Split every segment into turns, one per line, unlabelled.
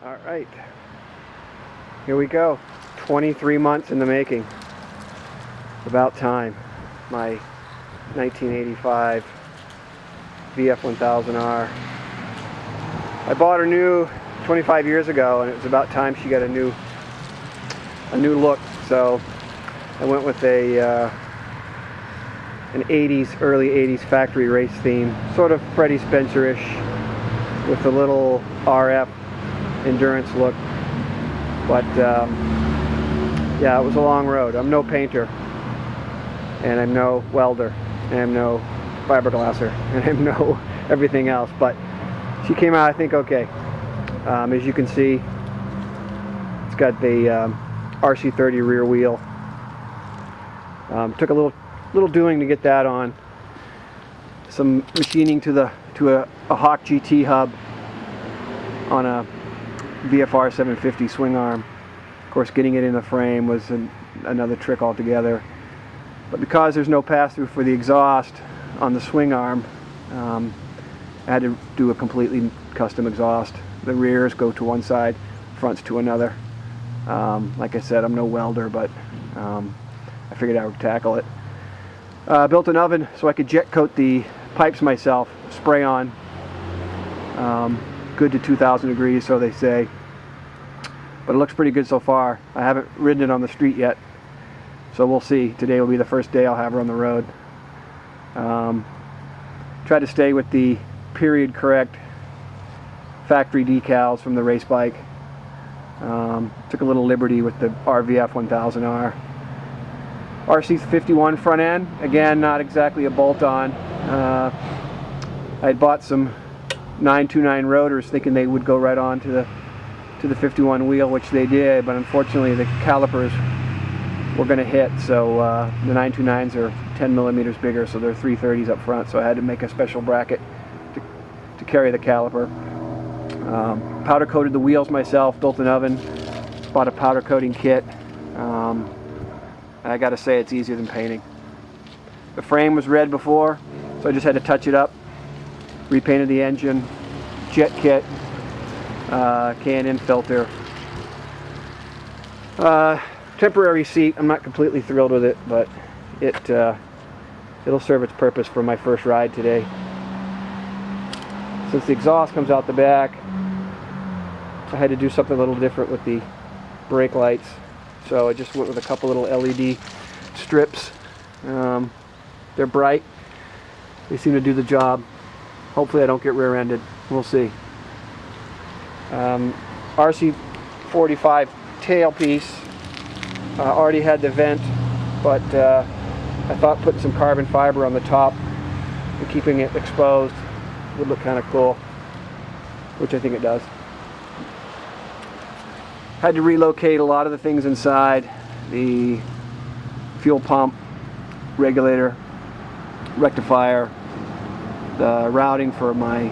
All right, here we go. 23 months in the making. About time. My 1985 VF1000R. I bought her new 25 years ago, and it was about time she got a new look. So I went with an 80s, early 80s factory race theme, sort of Freddie Spencer-ish, with a little RF endurance look. But yeah, it was a long road. I'm no painter, and I'm no welder, and I'm no fiberglasser, and I'm no everything else, but she came out, I think, okay. As you can see, it's got the RC30 rear wheel. Took a little doing to get that on. Some machining to a Hawk GT hub on a VFR 750 swing arm. Of course, getting it in the frame was another trick altogether. But because there's no pass-through for the exhaust on the swing arm, I had to do a completely custom exhaust. The rears go to one side, fronts to another. Like I said, I'm no welder, but I figured I would tackle it. Built an oven so I could jet coat the pipes myself, spray on. Good to 2,000 degrees, so they say. But it looks pretty good so far. I haven't ridden it on the street yet, so we'll see. Today will be the first day I'll have her on the road. Try to stay with the period correct factory decals from the race bike. Took a little liberty with the RVF1000R. RC51 front end, again, not exactly a bolt-on. I had bought some 929 rotors thinking they would go right on to the 51 wheel, which they did, but unfortunately the calipers were going to hit, so the 929s are 10 millimeters bigger, so they're 330s up front, so I had to make a special bracket to carry the caliper. Powder coated the wheels myself, built an oven, bought a powder coating kit. I gotta say, it's easier than painting. The frame was red before, so I just had to touch it up. Repainted the engine, jet kit, K&N filter. Temporary seat. I'm not completely thrilled with it, but it'll serve its purpose for my first ride today. Since the exhaust comes out the back, I had to do something a little different with the brake lights. So I just went with a couple little LED strips. They're bright. They seem to do the job. Hopefully I don't get rear-ended. We'll see. RC45 tailpiece. Already had the vent, but I thought putting some carbon fiber on the top and keeping it exposed would look kind of cool, which I think it does. Had to relocate a lot of the things inside. The fuel pump, regulator, rectifier, the routing for my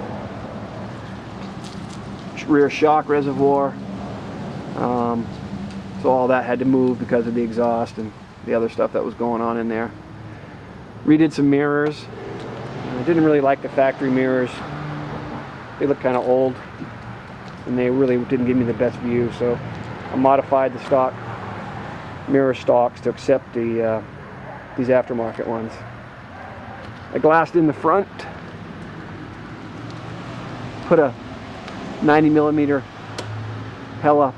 rear shock reservoir. So all that had to move because of the exhaust and the other stuff that was going on in there. Redid some mirrors. I didn't really like the factory mirrors. They look kind of old, and they really didn't give me the best view, so I modified the stock mirror stalks to accept these aftermarket ones. I glassed in the front, put a 90mm Hella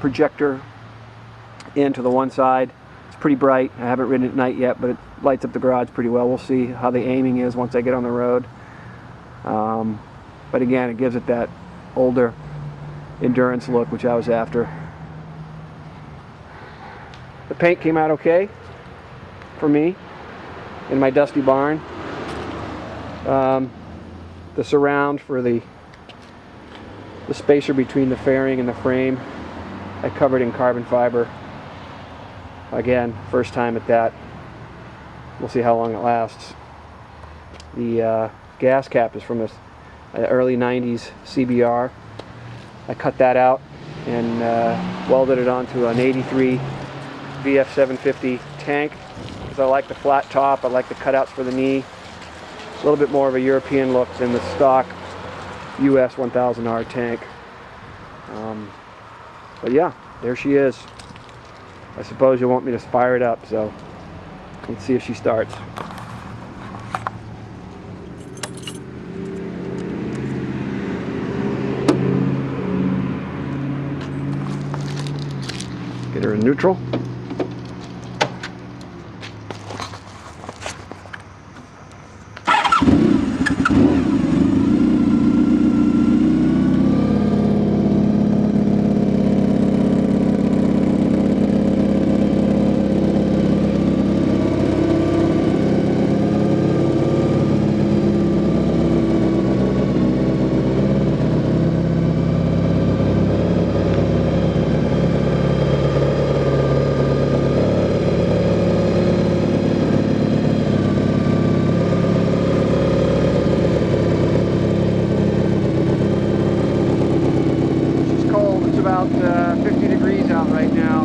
projector into the one side. It's pretty bright. I haven't ridden it at night yet, but it lights up the garage pretty well. We'll see how the aiming is once I get on the road. But again, it gives it that older endurance look, which I was after. The paint came out okay for me in my dusty barn. The surround for the spacer between the fairing and the frame, I covered in carbon fiber. Again, first time at that. We'll see how long it lasts. The gas cap is from this early 90s CBR. I cut that out and welded it onto an 83 VF750 tank, because I like the flat top. I like the cutouts for the knee. A little bit more of a European look than the stock US 1000R tank. But yeah, there she is. I suppose you want me to fire it up, so let's see if she starts. Get her in neutral. About 50 degrees out right now.